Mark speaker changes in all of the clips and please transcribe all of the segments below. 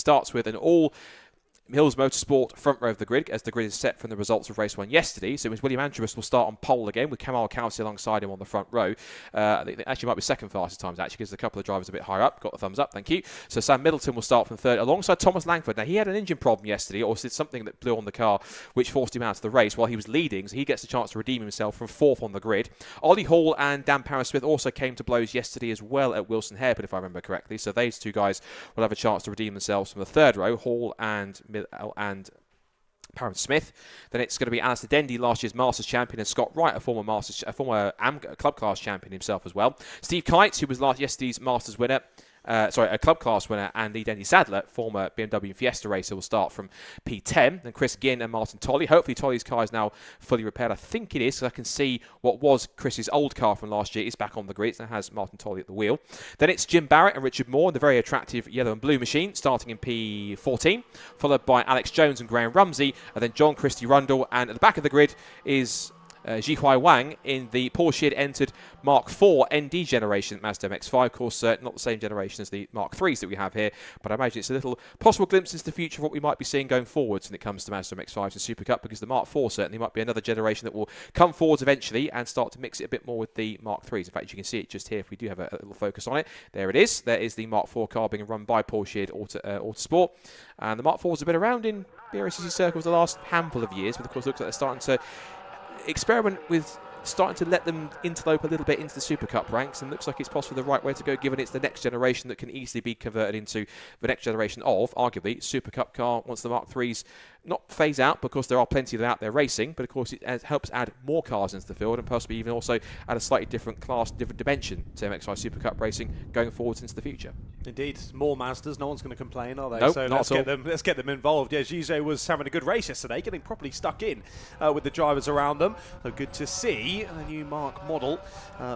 Speaker 1: starts with an all Hills Motorsport front row of the grid, as the grid is set from the results of race 1 yesterday. So William Andrews will start on pole again with Kamal Kelsey alongside him on the front row. I think actually might be second fastest times, actually, because a couple of drivers a bit higher up. Got the thumbs up, thank you. So Sam Middleton will start from third alongside Thomas Langford. Now, he had an engine problem yesterday, or did something that blew on the car, which forced him out of the race while he was leading. So he gets a chance to redeem himself from fourth on the grid. Ollie Hall and Dan Parris-Smith also came to blows yesterday as well at Wilson Hairpin, if I remember correctly. So these two guys will have a chance to redeem themselves from the third row, Hall and Parris-Smith. Then it's going to be Alistair Dendy, last year's Masters champion, and Scott Wright, a former club class champion himself as well. Steve Kites, who was yesterday's Masters winner, a club class winner, and Lee Dendy Sadler, former BMW Fiesta racer, will start from P10. Then Chris Ginn and Martin Tolley. Hopefully Tolley's car is now fully repaired. I think it is, because I can see what was Chris's old car from last year is back on the grid. It has Martin Tolley at the wheel. Then it's Jim Barrett and Richard Moore in the very attractive yellow and blue machine, starting in P14, followed by Alex Jones and Graham Rumsey, and then John Christie Rundle. And at the back of the grid is Jihuai Wang in the Porsche had entered Mark IV ND generation Mazda MX-5. Of course, not the same generation as the Mark IIIs that we have here, but I imagine it's a little possible glimpse into the future of what we might be seeing going forwards when it comes to Mazda MX-5s and SuperCup, because the Mark IV certainly might be another generation that will come forwards eventually and start to mix it a bit more with the Mark IIIs. In fact, you can see it just here if we do have a little focus on it. There it is. There is the Mark IV car being run by Porsche Autosport. And the Mark IVs have been around in BRSCC circles the last handful of years, but of course it looks like they're starting to experiment with starting to let them interlope a little bit into the Super Cup ranks, and looks like it's possibly the right way to go, given it's the next generation that can easily be converted into the next generation of, arguably, Super Cup car once the Mark IIIs not phase out, because there are plenty of them out there racing, but of course it helps add more cars into the field and possibly even also add a slightly different class, different dimension to MX-5 Super Cup racing going forwards into the future.
Speaker 2: Indeed, more Mazdas. No one's going to complain, are they?
Speaker 1: Nope,
Speaker 2: so let's get them involved. Yeah, Gizet was having a good race yesterday, getting properly stuck in with the drivers around them. So good to see a new Mark model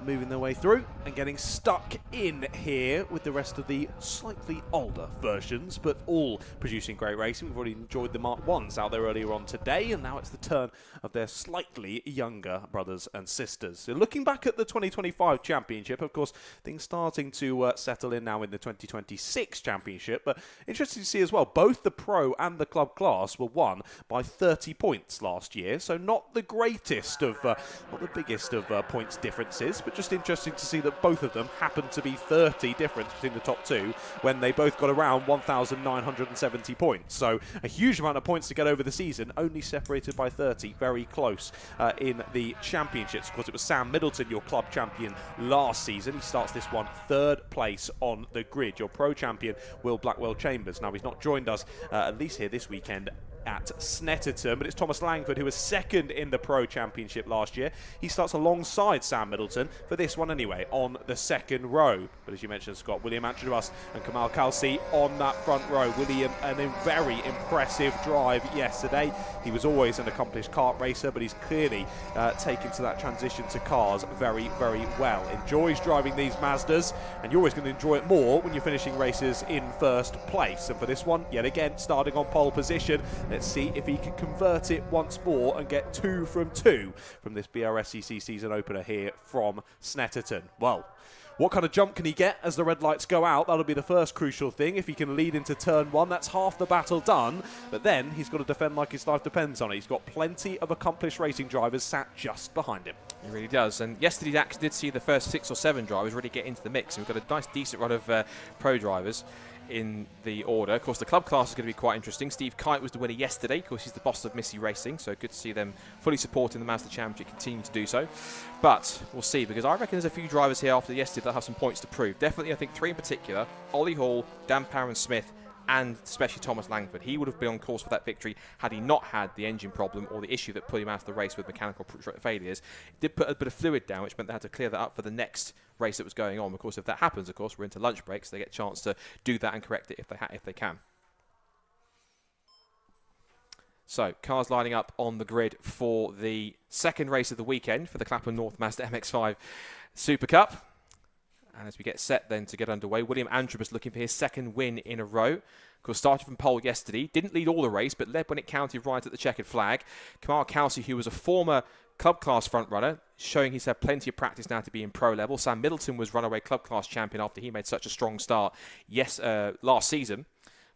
Speaker 2: moving their way through and getting stuck in here with the rest of the slightly older versions, but all producing great racing. We've already enjoyed the Mark 1s out there earlier on today, and now it's the turn of their slightly younger brothers and sisters. So looking back at the 2025 championship, of course, things starting to settle in now in the 2026 championship, but interesting to see as well, both the pro and the club class were won by 30 points last year, so not the greatest of, not the biggest of points differences, but just interesting to see that both of them happened to be 30 difference between the top two when they both got around 1,970 points. So a huge amount of points to get over the season, only separated by 30, very close in the championships. Of course, it was Sam Middleton, your club champion last season. He starts this one third place on the grid. Your pro champion, Will Blackwell Chambers. Now, he's not joined us, at least here this weekend, at Snetterton, but it's Thomas Langford who was second in the Pro Championship last year. He starts alongside Sam Middleton for this one anyway, on the second row. But as you mentioned, Scott, William Andrews and Kamal Kelsey on that front row. William, a very impressive drive yesterday. He was always an accomplished kart racer, but he's clearly taken to that transition to cars very, very well. Enjoys driving these Mazdas, and you're always going to enjoy it more when you're finishing races in first place. And for this one, yet again, starting on pole position, let's see if he can convert it once more and get 2 from 2 from this BRSCC season opener here from Snetterton. Well, what kind of jump can he get as the red lights go out? That'll be the first crucial thing. If he can lead into turn 1, that's half the battle done. But then he's got to defend like his life depends on it. He's got plenty of accomplished racing drivers sat just behind him.
Speaker 1: He really does. And yesterday actually did see the first 6 or 7 drivers really get into the mix. And we've got a nice, decent run of pro drivers in the order. Of course, the club class is going to be quite interesting. Steve Kite was the winner yesterday. Of course, he's the boss of Missy Racing, so good to see them fully supporting the Mazda Championship, continue to do so. But we'll see, because I reckon there's a few drivers here after yesterday that have some points to prove. Definitely, I think 3 in particular: Ollie Hall, Dan Parris-Smith, and especially Thomas Langford. He would have been on course for that victory had he not had the engine problem or the issue that put him out of the race with mechanical failures. It did put a bit of fluid down, which meant they had to clear that up for the next race that was going on. Of course, if that happens, of course, we're into lunch breaks. They get a chance to do that and correct it if they can. So, cars lining up on the grid for the second race of the weekend for the Clapham North Mazda MX-5 Super Cup. And as we get set then to get underway, William Andrews looking for his second win in a row. Of course, started from pole yesterday. Didn't lead all the race, but led when it counted right at the checkered flag. Kamal Kelsey, who was a former club class front runner, showing he's had plenty of practice now to be in pro level. Sam Middleton was runaway club class champion after he made such a strong start last season.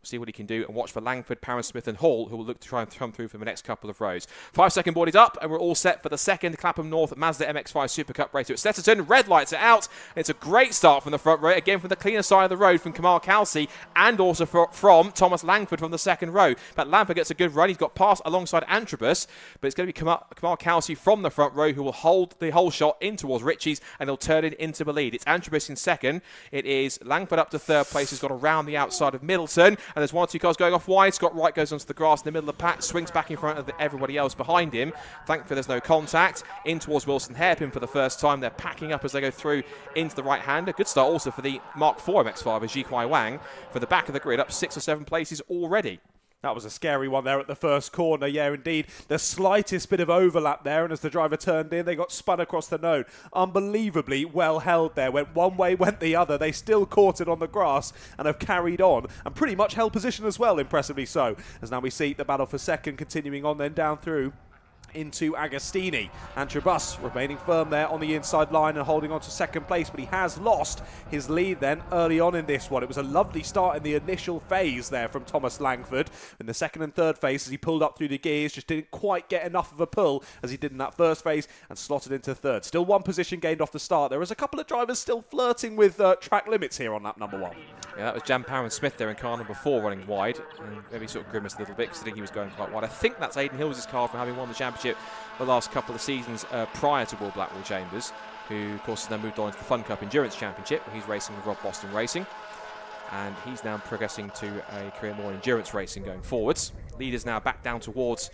Speaker 1: see what he can do, and watch for Langford, Parent Smith and Hall, who will look to try and come through for the next couple of rows. 5-second board is up, and we're all set for the second Clapham North Mazda MX-5 Super Cup race at Snetterton. Red lights are out. It's a great start from the front row, again from the cleaner side of the road from Kamal Kelsey, and also from Thomas Langford from the second row. But Langford gets a good run. He's got past alongside Antrobus, but it's going to be Kamal Kelsey from the front row who will hold the whole shot in towards Ritchie's, and he'll turn it into the lead. It's Antrobus in second. It is Langford up to third place. He's got around the outside of Middleton, and there's 1 or 2 cars going off wide. Scott Wright goes onto the grass in the middle of the pack, swings back in front of everybody else behind him. Thankfully, there's no contact. In towards Wilson Hairpin for the first time. They're packing up as they go through into the right-hander. Good start also for the Mark IV MX-5 as Jikwai Wang for the back of the grid, up 6 or 7 places already.
Speaker 2: That was a scary one there at the first corner. Yeah, indeed. The slightest bit of overlap there, and as the driver turned in, they got spun across the node. Unbelievably well held there. Went one way, went the other. They still caught it on the grass and have carried on, and pretty much held position as well, impressively so. As now we see the battle for second continuing on then down through into Agostini. Antrobus remaining firm there on the inside line and holding on to second place, but he has lost his lead then early on in this one. It was a lovely start in the initial phase there from Thomas Langford. In the second and third phase, as he pulled up through the gears, just didn't quite get enough of a pull as he did in that first phase, and slotted into third. Still 1 position gained off the start. There was a couple of drivers still flirting with track limits here on lap number 1.
Speaker 1: Yeah, that was Jan Parent Smith there in car number 4 running wide, and maybe sort of grimaced a little bit because I think he was going quite wide. I think that's Aidan Hills' car from having won the championship the last couple of seasons prior to Will Blackwell Chambers, who of course has then moved on to the Fun Cup Endurance Championship, where he's racing with Rob Boston Racing, and he's now progressing to a career more in endurance racing going forwards. Leaders now back down towards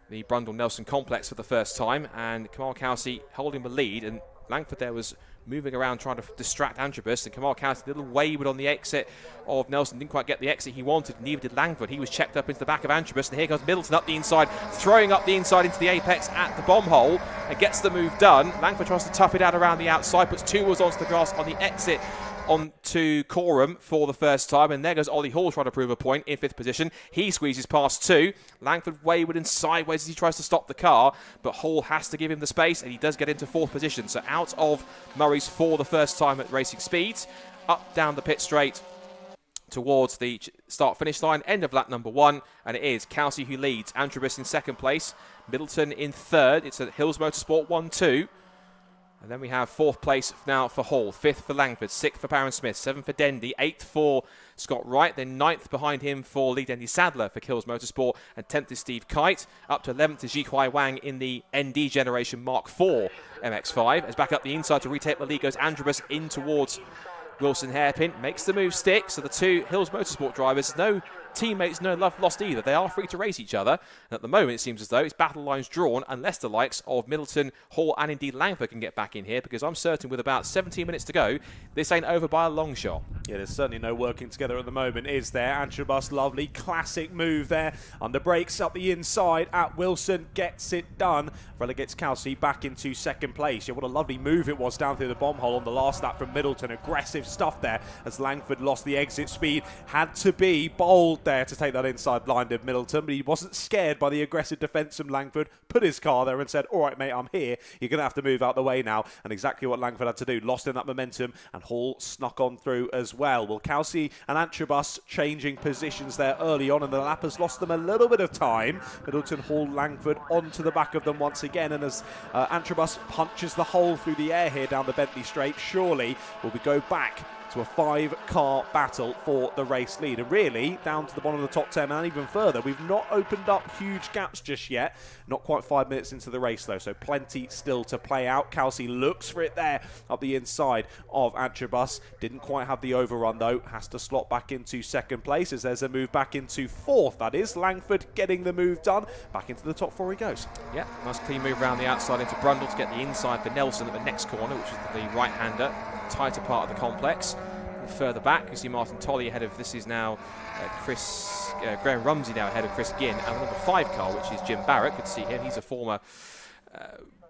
Speaker 1: the Brundle-Nelson complex for the first time, and Kamal Kelsey holding the lead, and Langford there was moving around trying to distract Antrobus, and Kamal Kelsey a little wayward on the exit of Nelson, didn't quite get the exit he wanted, neither did Langford. He was checked up into the back of Antrobus, and here comes Middleton up the inside, throwing up the inside into the apex at the bomb hole, and gets the move done. Langford tries to tough it out around the outside, puts 2 wheels onto the grass on the exit onto Coram for the first time, and there goes Ollie Hall trying to prove a point in 5th position. He squeezes past 2. Langford wayward and sideways as he tries to stop the car, but Hall has to give him the space, and he does get into 4th position. So out of Murray's for the first time at racing speeds, up down the pit straight towards the start-finish line, end of lap number 1, and it is Kelsey who leads. Antrobus in 2nd place, Middleton in 3rd. It's at Hills Motorsport 1-2. And then we have 4th place now for Hall, 5th for Langford, 6th for Parent Smith, 7th for Dendy, 8th for Scott Wright, then 9th behind him for Lee Dendy Sadler for Kills Motorsport, and 10th is Steve Kite. Up to 11th is Jikwai Wang in the ND generation Mark IV MX-5. As back up the inside to retake the lead goes Antrobus in towards Wilson Hairpin, makes the move stick, so the 2 Hills Motorsport drivers, no teammates, no love lost either. They are free to race each other, and at the moment it seems as though it's battle lines drawn unless the likes of Middleton, Hall and indeed Langford can get back in here, because I'm certain with about 17 minutes to go, this ain't over by a long shot. Yeah,
Speaker 2: there's certainly no working together at the moment, is there? Antrobus, lovely classic move there, under brakes up the inside at Wilson, gets it done, relegates Kelsey back into 2nd place. Yeah, what a lovely move it was down through the bomb hole on the last lap from Middleton. Aggressive stuff there as Langford lost the exit speed, had to be bold there to take that inside line of Middleton, but he wasn't scared by the aggressive defence from Langford, put his car there and said, all right mate, I'm here, you're going to have to move out the way now, and exactly what Langford had to do, lost in that momentum, and Hall snuck on through as well. Well, Kelsey and Antrobus changing positions there early on, and the lappers lost them a little bit of time. Middleton, Hall, Langford onto the back of them once again, and as Antrobus punches the hole through the air here down the Bentley Straight, surely will we go back to a 5-car battle for the race lead, and really down to the bottom of the top 10 and even further. We've not opened up huge gaps just yet, not quite 5 minutes into the race though, so plenty still to play out. Kelsey looks for it there up the inside of Antrobus, didn't quite have the overrun though, has to slot back into 2nd place as there's a move back into 4th, that is. Langford getting the move done, back into the top 4 he goes.
Speaker 1: Yeah, nice clean move around the outside into Brundle to get the inside for Nelson at the next corner, which is the right-hander, tighter part of the complex. And further back, you see Martin Tolley ahead of, this is now Graham Rumsey now ahead of Chris Ginn, and the number 5 car, which is Jim Barrett. Good to see him. He's a former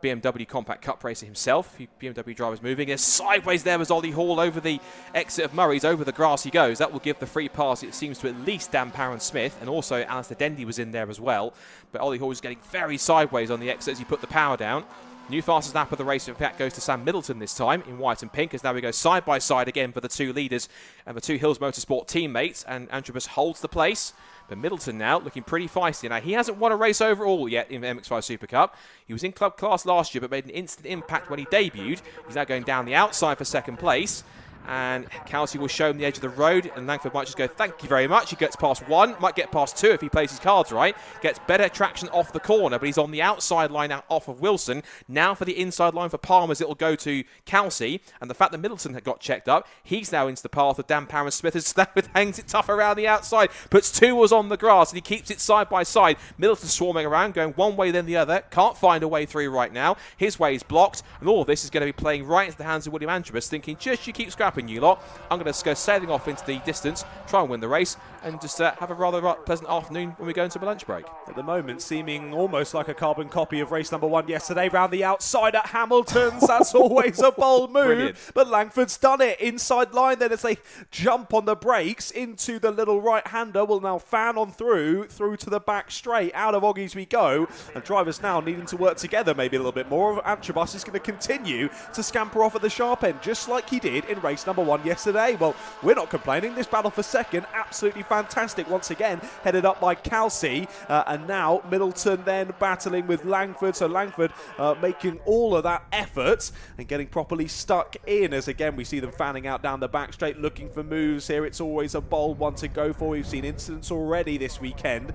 Speaker 1: BMW Compact Cup racer himself. BMW drivers moving. As sideways there was Ollie Hall over the exit of Murray's, over the grass he goes. That will give the free pass, it seems, to at least Dan Parent Smith, and also Alistair Dendy was in there as well. But Ollie Hall was getting very sideways on the exit as he put the power down. New fastest lap of the race, in fact, goes to Sam Middleton this time in white and pink, as now we go side by side again for the two leaders and the two Hills Motorsport teammates, and Antrobus holds the place. But Middleton now looking pretty feisty. Now, he hasn't won a race overall yet in the MX-5 Super Cup. He was in club class last year, but made an instant impact when he debuted. He's now going down the outside for second place. And Kelsey will show him the edge of the road, and Langford might just go, thank you very much. He gets past one, might get past two if he plays his cards right. Gets better traction off the corner, but he's on the outside line now off of Wilson. Now for the inside line for Palmer's, it'll go to Kelsey. And the fact that Middleton had got checked up, he's now into the path of Dan Parham-Smith as Langford hangs it tough around the outside. Puts two wheels on the grass, and he keeps it side by side. Middleton swarming around, going one way then the other. Can't find a way through right now. His way is blocked, and all of this is going to be playing right into the hands of William Antrobus, thinking, just you keep scrapping, you lot. I'm going to go sailing off into the distance, try and win the race, and just have a rather pleasant afternoon when we go into the lunch break.
Speaker 2: At the moment, seeming almost like a carbon copy of race number 1 yesterday, round the outside at Hamilton's. That's always a bold move.
Speaker 1: Brilliant.
Speaker 2: But Langford's done it. Inside line then as they jump on the brakes into the little right-hander. Will now fan on through to the back straight. Out of Oggies we go. And drivers now needing to work together maybe a little bit more. Antrobus is going to continue to scamper off at the sharp end, just like he did in race number 1 yesterday. Well, we're not complaining. This battle for second, absolutely fantastic. Once again, headed up by Kelsey. And now Middleton then battling with Langford. So Langford making all of that effort and getting properly stuck in, as again we see them fanning out down the back straight, looking for moves here. It's always a bold one to go for. We've seen incidents already this weekend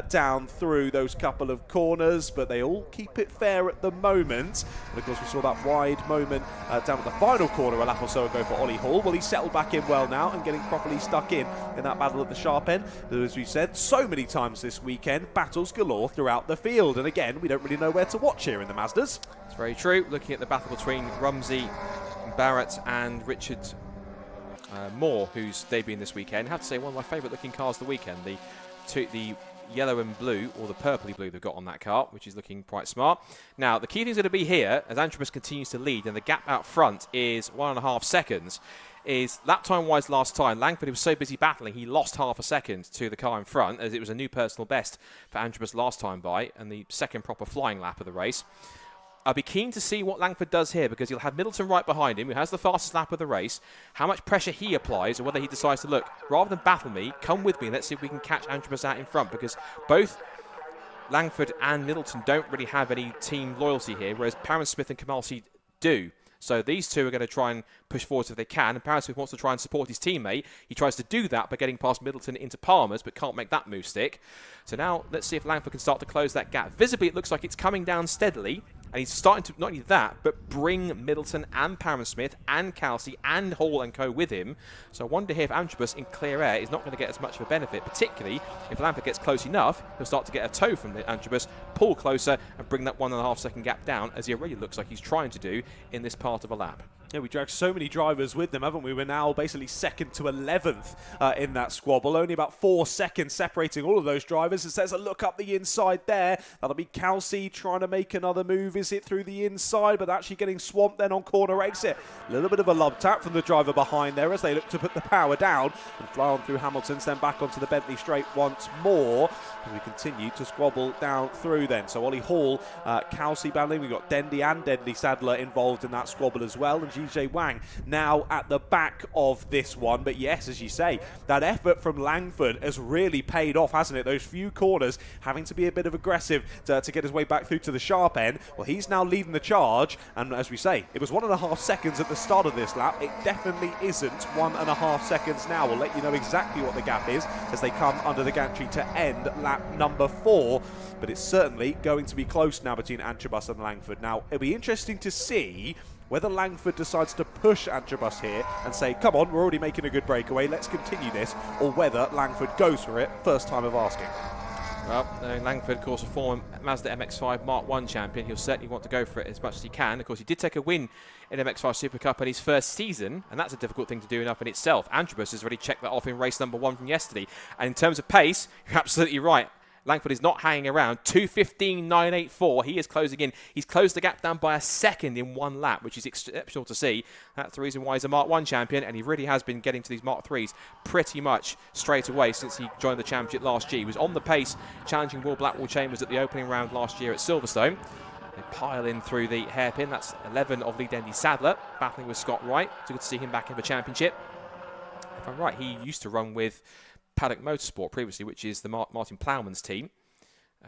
Speaker 2: down through those couple of corners, but they all keep it fair at the moment. And of course we saw that wide moment down at the final corner a lap or so ago for Ollie Hall. Well, he's settled back in well now and getting properly stuck in that battle at the sharp end. As we said so many times this weekend, battles galore throughout the field, and again we don't really know where to watch here in the Mazdas.
Speaker 1: It's very true. Looking at the battle between Rumsey, Barrett and Richard Moore, who's debuting this weekend. I have to say, one of my favourite looking cars of the weekend, the yellow and blue, or the purpley blue they've got on that car, which is looking quite smart. Now, the key thing's going to be here, as Antrobus continues to lead, and the gap out front is 1.5 seconds, is lap time-wise last time, Langford was so busy battling, he lost half a second to the car in front, as it was a new personal best for Antrobus last time by, and the second proper flying lap of the race. I'll be keen to see what Langford does here, because he'll have Middleton right behind him, who has the fastest lap of the race, how much pressure he applies, or whether he decides to, look, rather than battle me, come with me, and let's see if we can catch Antrobus out in front, because both Langford and Middleton don't really have any team loyalty here, whereas Parham-Smith and Kamalsi do. So these two are going to try and push forward if they can, and Parham-Smith wants to try and support his teammate. He tries to do that by getting past Middleton into Palmer's, but can't make that move stick. So now let's see if Langford can start to close that gap. Visibly, it looks like it's coming down steadily, and he's starting to not only that, but bring Middleton and Parham-Smith and Kelsey and Hall and co with him. So I wonder here if Antrobus in clear air is not going to get as much of a benefit, particularly if Langford gets close enough, he'll start to get a tow from the Antrobus, pull closer and bring that 1.5 second gap down, as he already looks like he's trying to do in this part of a lap.
Speaker 2: Yeah, we dragged so many drivers with them, haven't we? We're now basically 2nd to 11th in that squabble. Only about 4 seconds separating all of those drivers. It says a look up the inside there. That'll be Kelsey trying to make another move. Is it through the inside? But actually getting swamped then on corner exit. A little bit of a love tap from the driver behind there as they look to put the power down and fly on through Hamilton's, then back onto the Bentley straight once more. As we continue to squabble down through then. So Ollie Hall, Kelsey battling. We've got Dendy and Deadly Sadler involved in that squabble as well. And GJ Wang now at the back of this one. But yes, as you say, that effort from Langford has really paid off, hasn't it? Those few corners having to be a bit of aggressive to get his way back through to the sharp end. Well, he's now leading the charge. And as we say, it was 1.5 seconds at the start of this lap. It definitely isn't 1.5 seconds now. We'll let you know exactly what the gap is as they come under the gantry to end lap number 4. But it's certainly going to be close now between Antrobus and Langford. Now, it'll be interesting to see whether Langford decides to push Antrobus here and say, come on, we're already making a good breakaway, let's continue this, or whether Langford goes for it, first time of asking.
Speaker 1: Well, Langford, of course, a former Mazda MX-5 Mark 1 champion. He'll certainly want to go for it as much as he can. Of course, he did take a win in MX-5 Super Cup in his first season, and that's a difficult thing to do enough in itself. Antrobus has already checked that off in race number 1 from yesterday. And in terms of pace, you're absolutely right. Langford is not hanging around. 2:15.984. He is closing in. He's closed the gap down by a second in one lap, which is exceptional to see. That's the reason why he's a Mark 1 champion, and he really has been getting to these Mark 3s pretty much straight away since he joined the championship last year. He was on the pace, challenging Will Blackwell Chambers at the opening round last year at Silverstone. They pile in through the hairpin. That's 11 of Lee Dendy Sadler, battling with Scott Wright. So good to see him back in the championship. If I'm right, he used to run with Paddock Motorsport previously, which is the Martin Plowman's team.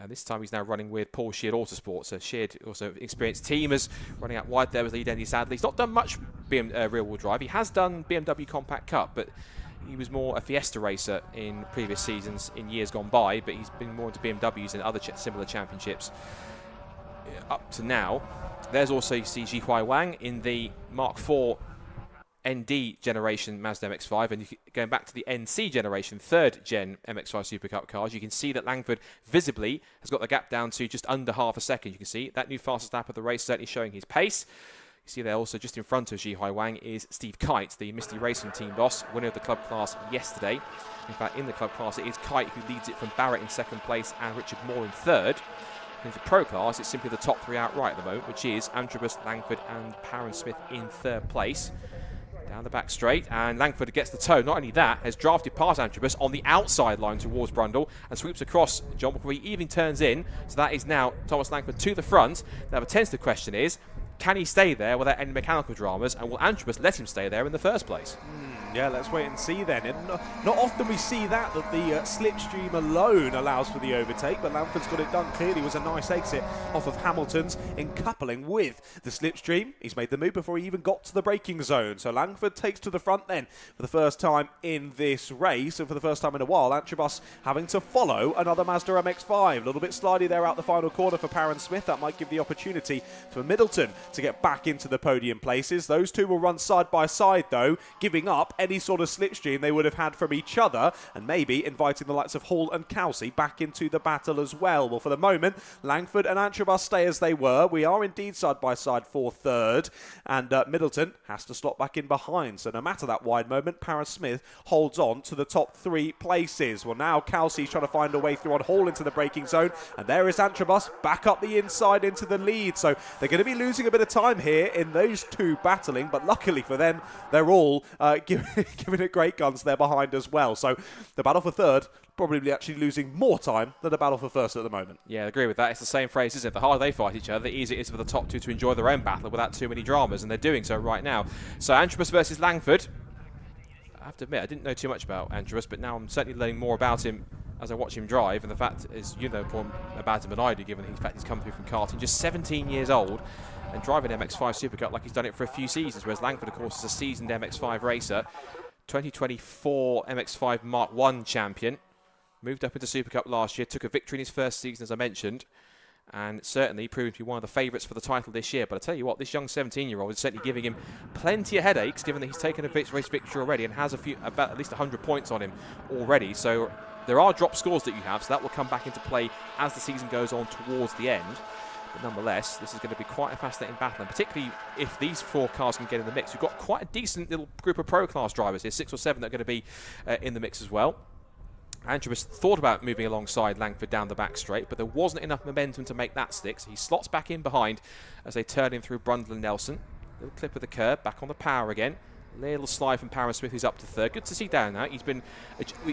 Speaker 1: This time he's now running with Paul Sheard Autosport, so Sheard also experienced team as running out wide there with Lee Dendy Sadler. He's not done much rear-wheel drive. He has done BMW Compact Cup, but he was more a Fiesta racer in previous seasons in years gone by, but he's been more into BMWs and other similar championships up to now. There's also, you see, Jihuai Wang in the Mark IV ND generation Mazda MX-5, and going back to the NC generation, third gen MX-5 SuperCup cars, you can see that Langford visibly has got the gap down to just under half a second. You can see that new fastest lap of the race, certainly showing his pace. You see there also just in front of Jihuai Wang is Steve Kite, the Misty Racing team boss, winner of the club class yesterday. In fact, in the club class, it is Kite who leads it from Barrett in second place and Richard Moore in third. In the pro class, it's simply the top three outright at the moment, which is Antrobus, Langford and Parron Smith in third place. Down the back straight, and Langford gets the toe. Not only that, has drafted past Antrobus on the outside line towards Brundle and sweeps across John before he even turns in. So that is now Thomas Langford to the front. Now the tentative question is, can he stay there without any mechanical dramas, and will Antrobus let him stay there in the first place?
Speaker 2: Yeah, let's wait and see then. And not often we see that the slipstream alone allows for the overtake, but Langford's got it done clearly. It was a nice exit off of Hamilton's in coupling with the slipstream. He's made the move before he even got to the braking zone. So Langford takes to the front then for the first time in this race, and for the first time in a while, Antrobus having to follow another Mazda MX-5. A little bit slidey there out the final corner for Parron Smith. That might give the opportunity for Middleton to get back into the podium places. Those two will run side by side though, giving up any sort of slipstream they would have had from each other, and maybe inviting the likes of Hall and Kelsey back into the battle as well. Well, for the moment, Langford and Antrobus stay as they were. We are indeed side by side for third, and Middleton has to slot back in behind. So no matter that wide moment, Parron Smith holds on to the top three places. Well, now Kelsey's trying to find a way through on Hall into the braking zone, and there is Antrobus back up the inside into the lead. So they're going to be losing a bit of time here in those two battling, but luckily for them, they're all giving it great guns there behind as well. So the battle for third probably actually losing more time than the battle for first at the moment.
Speaker 1: Yeah, I agree with that. It's the same phrase, isn't it? The harder they fight each other, the easier it is for the top two to enjoy their own battle without too many dramas, and they're doing so right now. So Antrobus versus Langford. I have to admit, I didn't know too much about Antrobus, but now I'm certainly learning more about him as I watch him drive, and the fact is, you know more about him than I do, given the fact he's come through from karting, just 17 years old, and driving MX-5 SuperCup like he's done it for a few seasons, whereas Langford, of course, is a seasoned MX-5 racer. 2024 MX-5 Mark I champion. Moved up into SuperCup last year, took a victory in his first season, as I mentioned, and certainly proved to be one of the favourites for the title this year. But I tell you what, this young 17-year-old is certainly giving him plenty of headaches, given that he's taken a race victory already and has about at least 100 points on him already. So there are drop scores that you have, so that will come back into play as the season goes on towards the end. But nonetheless, this is going to be quite a fascinating battle, and particularly if these four cars can get in the mix. We've got quite a decent little group of pro-class drivers here, 6 or 7 that are going to be in the mix as well. Antrobus thought about moving alongside Langford down the back straight, but there wasn't enough momentum to make that stick, so he slots back in behind as they turn in through Brundle and Nelson. Little clip of the curb, back on the power again. Little slide from Parron Smith, who's up to third. Good to see down now. He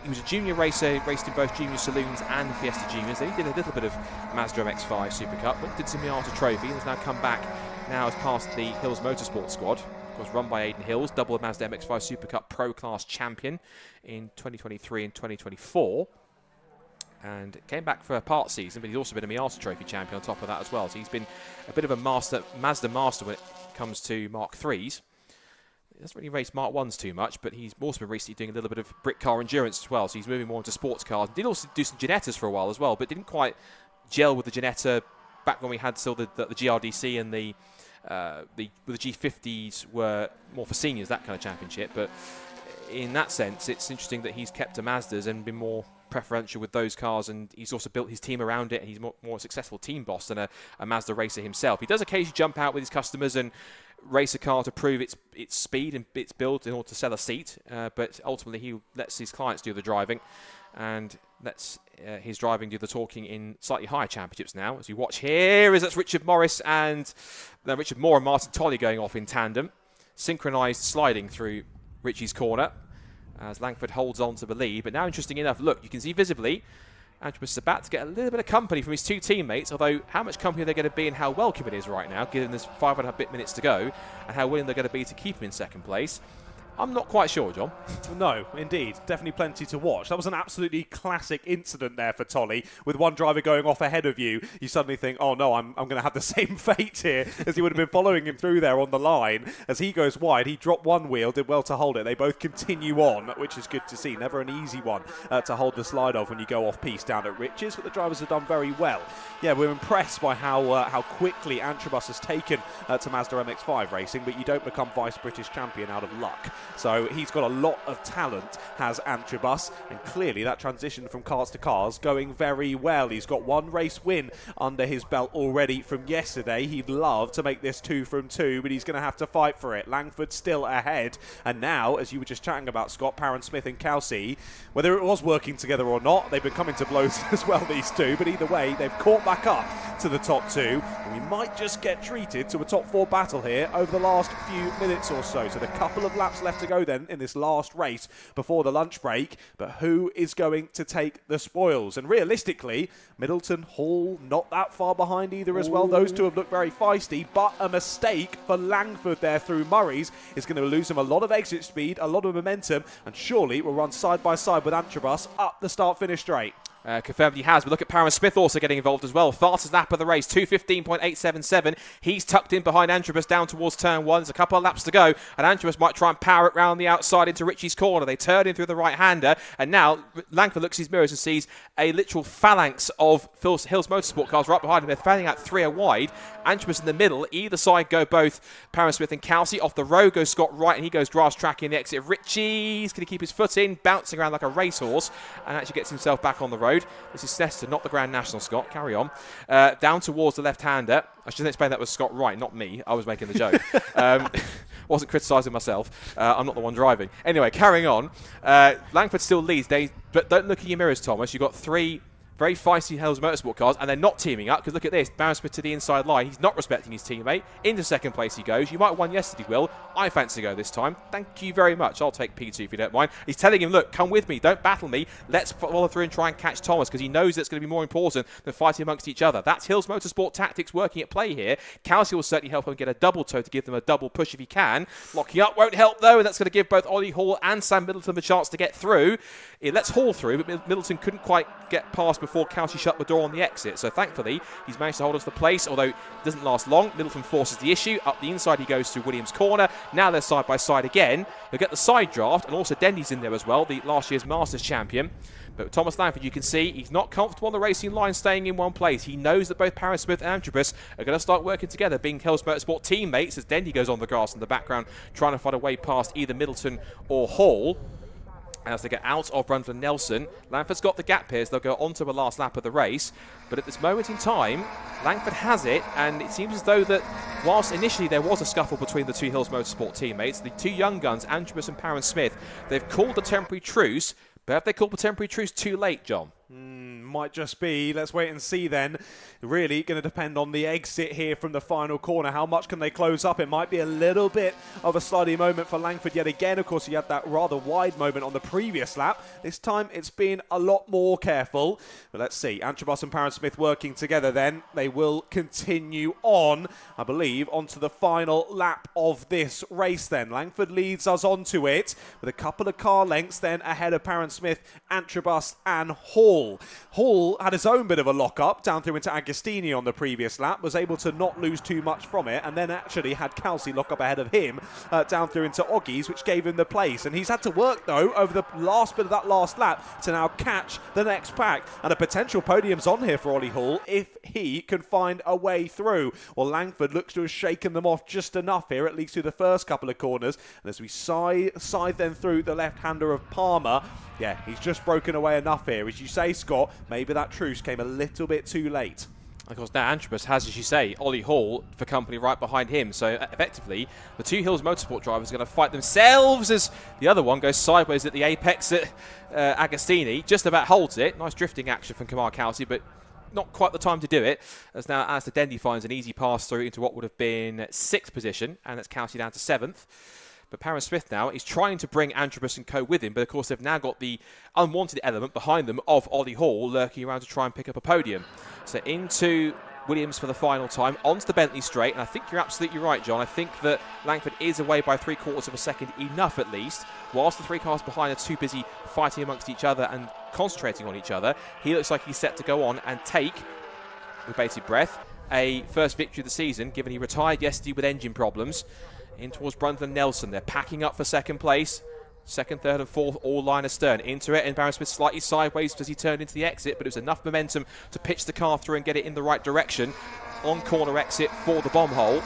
Speaker 1: was a junior racer, raced in both Junior Saloons and Fiesta Juniors. Then he did a little bit of Mazda MX-5 SuperCup, but did some MX Trophy, and has now come back now as part of the Hills Motorsport squad. Of course, run by Aidan Hills, double Mazda MX-5 SuperCup Pro Class champion in 2023 and 2024. And came back for a part season, but he's also been a Miata Trophy champion on top of that as well. So he's been a bit of a Mazda master when it comes to Mark IIIs. He doesn't really race Mark 1s too much, but he's also been recently doing a little bit of brick car endurance as well. So he's moving more into sports cars. Did also do some Ginettas for a while as well, but didn't quite gel with the Ginetta back when we had still the GRDC and the G50s were more for seniors, that kind of championship. But in that sense, it's interesting that he's kept to Mazdas and been more preferential with those cars, and he's also built his team around it, and he's more successful team boss than a Mazda racer himself. He does occasionally jump out with his customers and race a car to prove its speed and its build in order to sell a seat, but ultimately he lets his clients do the driving and lets his driving do the talking in slightly higher championships now. As you watch here, that's Richard Moore and Martin Tolley going off in tandem, synchronised sliding through Richie's corner as Langford holds on to the lead. But now, interesting enough, look, you can see visibly Antrobus is about to get a little bit of company from his two teammates, although how much company are they going to be and how welcome it is right now, given there's 5.5 minutes to go, and how willing they're going to be to keep him in second place. I'm not quite sure, John.
Speaker 2: No, indeed. Definitely plenty to watch. That was an absolutely classic incident there for Tolly. With one driver going off ahead of you, you suddenly think, oh no, I'm going to have the same fate here, as he would have been following him through there on the line. As he goes wide, he dropped one wheel, did well to hold it. They both continue on, which is good to see. Never an easy one to hold the slide off when you go off-piste down at Riches, but the drivers have done very well. Yeah, we're impressed by how quickly Antrobus has taken to Mazda MX-5 racing, but you don't become Vice British Champion out of luck. So he's got a lot of talent, has Antrobus, and clearly that transition from karts to cars going very well. He's got one race win under his belt already from yesterday. He'd love to make this 2 from 2, but he's going to have to fight for it. Langford still ahead, and now, as you were just chatting about, Scott, Parron Smith and Kelsey, whether it was working together or not, they've been coming to blows as well, these two, but either way, they've caught back up to the top 2, and we might just get treated to a top 4 battle here over the last few minutes or so. So the couple of laps left to go then in this last race before the lunch break, but who is going to take the spoils? And realistically, Middleton, Hall, not that far behind either as well. Those two have looked very feisty, but a mistake for Langford there through Murray's is going to lose him a lot of exit speed, a lot of momentum, and surely will run side by side with Antrobus up the start-finish straight.
Speaker 1: Confirmed he has, but look at Parron Smith also getting involved as well. Fastest lap of the race, 2:15.877. He's tucked in behind Antrobus down towards turn 1. There's a couple of laps to go, and Antrobus might try and power it round the outside into Richie's corner. They turn in through the right-hander, and now Langford looks at his mirrors and sees a literal phalanx of Hills Motorsport cars right behind him. They're fanning out 3 wide. Antrobus in the middle. Either side go both Parron Smith and Kelsey. Off the road goes Scott Wright, and he goes grass track in the exit. Richie's going to keep his foot in, bouncing around like a racehorse, and actually gets himself back on the road. This is Snetterton, not the Grand National, Scott. Carry on. Down towards the left-hander. I should explain that was Scott Wright, not me. I was making the joke. Wasn't criticising myself. I'm not the one driving. Anyway, carrying on. Langford still leads. But don't look in your mirrors, Thomas. You've got 3 very feisty Hills Motorsport cars, and they're not teaming up, because look at this. Parron Smith to the inside line. He's not respecting his teammate. Into second place he goes. You might have won yesterday, Will. I fancy to go this time. Thank you very much. I'll take P2 if you don't mind. He's telling him, look, come with me. Don't battle me. Let's follow through and try and catch Thomas, because he knows it's going to be more important than fighting amongst each other. That's Hills Motorsport tactics working at play here. Kelsey will certainly help him get a double toe to give them a double push if he can. Locking up won't help, though, and that's going to give both Ollie Hall and Sam Middleton the chance to get through. It lets Hall through, but Middleton couldn't quite get past before Kelsey shut the door on the exit. So thankfully, he's managed to hold on to the place, although it doesn't last long. Middleton forces the issue. Up the inside he goes to Williams' corner. Now they're side by side again. He'll get the side draft, and also Dendy's in there as well, the last year's Masters champion. But Thomas Langford, you can see, he's not comfortable on the racing line staying in one place. He knows that both Parron Smith and Antrobus are going to start working together, being Hills Motorsport teammates, as Dendy goes on the grass in the background, trying to find a way past either Middleton or Hall. As they get out of Brundle Nelson, Langford's got the gap here, so they'll go on to the last lap of the race. But at this moment in time, Langford has it, and it seems as though that whilst initially there was a scuffle between the 2 Hills Motorsport teammates, the 2 young guns, Antrobus and Parron Smith, they've called a temporary truce. But have they called the temporary truce too late, John?
Speaker 2: Might just be. Let's wait and see then. Really going to depend on the exit here from the final corner. How much can they close up? It might be a little bit of a slidey moment for Langford yet again. Of course, he had that rather wide moment on the previous lap. This time it's been a lot more careful. But let's see. Antrobus and Parron Smith working together then. They will continue on, I believe, onto the final lap of this race then. Langford leads us onto it with a couple of car lengths then ahead of Parron Smith, Antrobus and Hall. Hall had his own bit of a lock-up down through into Agostini on the previous lap, was able to not lose too much from it, and then actually had Kelsey lock up ahead of him down through into Oggies, which gave him the place. And he's had to work, though, over the last bit of that last lap to now catch the next pack. And a potential podium's on here for Ollie Hall if he can find a way through. Well, Langford looks to have shaken them off just enough here, at least through the first couple of corners. And as we side then through the left-hander of Palmer, yeah, he's just broken away enough here. As you say, Scott, maybe that truce came a little bit too late.
Speaker 1: Of course, now Antrobus has, as you say, Ollie Hall for company right behind him. So effectively, the 2 Hills Motorsport drivers are going to fight themselves as the other one goes sideways at the apex at Agostini. Just about holds it. Nice drifting action from Kamar Kelsey, but not quite the time to do it. As now Alistair Dendy finds an easy pass through into what would have been 6th position, and that's Kelsey down to 7th. But Parra Smith now is trying to bring Antrobus and co with him, but of course they've now got the unwanted element behind them of Ollie Hall lurking around to try and pick up a podium. So into Williams for the final time, onto the Bentley straight, and I think you're absolutely right, John. I think that Langford is away by 3/4 of a second, enough at least. Whilst the 3 cars behind are too busy fighting amongst each other and concentrating on each other, he looks like he's set to go on and take, with bated breath, a first victory of the season, given he retired yesterday with engine problems. In towards Brundle and Nelson. They're packing up for second place. Second, third and fourth, all line astern. Into it, and Parra Smith slightly sideways as he turned into the exit, but it was enough momentum to pitch the car through and get it in the right direction. On corner exit for the bomb hole.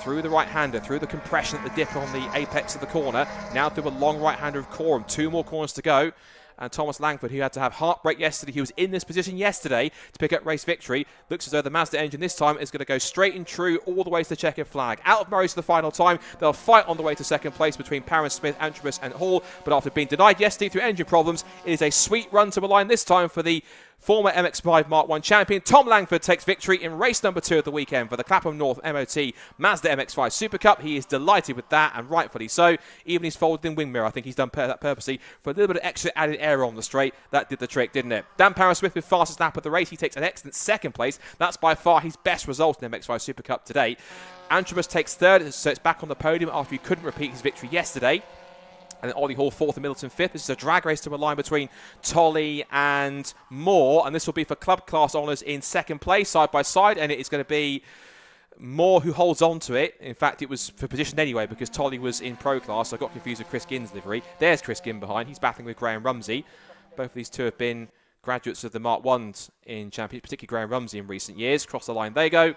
Speaker 1: Through the right-hander, through the compression at the dip on the apex of the corner. Now through a long right-hander of Coram. 2 more corners to go. And Thomas Langford, who had to have heartbreak yesterday, he was in this position yesterday to pick up race victory. Looks as though the Mazda engine this time is going to go straight and true all the way to the checkered flag. Out of Murray's for the final time. They'll fight on the way to second place between Parra Smith, Antrobus and Hall. But after being denied yesterday through engine problems, it is a sweet run to the line this time for the former MX-5 Mark 1 champion. Tom Langford takes victory in race number 2 of the weekend for the Clapham North MOT Mazda MX-5 Super Cup. He is delighted with that, and rightfully so. Even his folded-in wing mirror, I think he's done that purposely for a little bit of extra added air on the straight. That did the trick, didn't it? Dan Parra Smith with fastest lap of the race. He takes an excellent second place. That's by far his best result in MX-5 Super Cup to date. Antrobus takes third, so it's back on the podium after he couldn't repeat his victory yesterday. And then Ollie Hall 4th and Middleton 5th. This is a drag race to a line between Tolley and Moore. And this will be for club class honours in second place, side by side. And it is going to be Moore who holds on to it. In fact, it was for position anyway because Tolley was in pro class. So I got confused with Chris Ginn's livery. There's Chris Ginn behind. He's battling with Graham Rumsey. Both of these two have been graduates of the Mark 1s in Championship, particularly Graham Rumsey in recent years. Cross the line they go.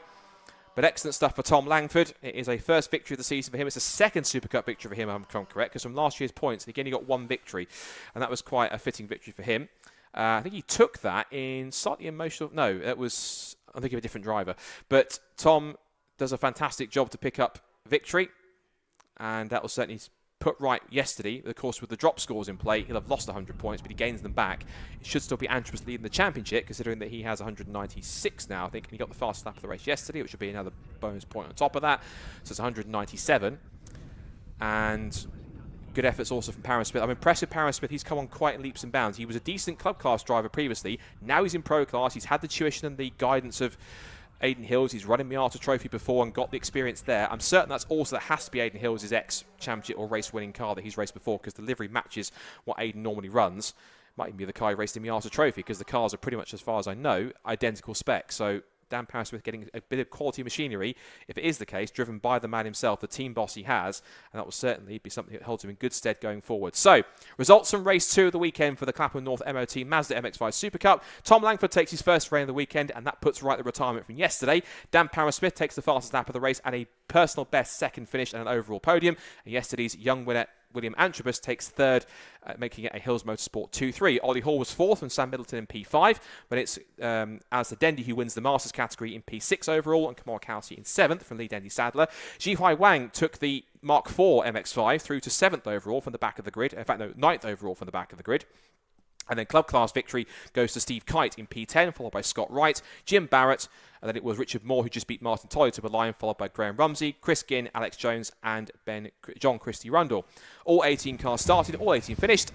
Speaker 1: But excellent stuff for Tom Langford. It is a first victory of the season for him. It's a second Super Cup victory for him, if I'm correct, because from last year's points, he only got 1 victory. And that was quite a fitting victory for him. I think he took that in slightly emotional... No, it was... I'm thinking of a different driver. But Tom does a fantastic job to pick up victory. And that will certainly put right yesterday. Of course, with the drop scores in play, he'll have lost 100 points, but he gains them back. It should still be Antrobus leading the championship, considering that he has 196 now, I think. And he got the fastest lap of the race yesterday, which would be another bonus point on top of that. So it's 197. And good efforts also from Parra Smith. I'm impressed with Parra Smith. He's come on quite in leaps and bounds. He was a decent club class driver previously. Now he's in pro class. He's had the tuition and the guidance of Aidan Hills. He's running the AIRTEC Trophy before and got the experience there. I'm certain that has to be Aidan Hills' ex-championship or race-winning car that he's raced before, because the livery matches what Aidan normally runs. Might even be the car he raced in the AIRTEC Trophy, because the cars are pretty much, as far as I know, identical spec. So Dan Parra Smith getting a bit of quality machinery, if it is the case, driven by the man himself, the team boss he has, and that will certainly be something that holds him in good stead going forward. So, results from race 2 of the weekend for the Clapham North MOT Mazda MX-5 Super Cup. Tom Langford takes his first reign of the weekend, and that puts right the retirement from yesterday. Dan Parra Smith takes the fastest lap of the race and a personal best second finish and an overall podium. And yesterday's young winner, William Antrobus, takes third, making it a Hills Motorsport 2-3. Ollie Hall was 4th and Sam Middleton in P5, but it's as the Dendy who wins the Masters category in P6 overall, and Kamara Kelsey in 7th from Lee Dendy Sadler. Jihai Wang took the Mark 4 MX-5 through to 7th overall from the back of the grid. In fact, no, 9th overall from the back of the grid. And then club class victory goes to Steve Kite in P10, followed by Scott Wright, Jim Barrett, and then it was Richard Moore who just beat Martin Tolley to the line, followed by Graham Rumsey, Chris Ginn, Alex Jones, and John Christie Rundle. All 18 cars started, all 18 finished,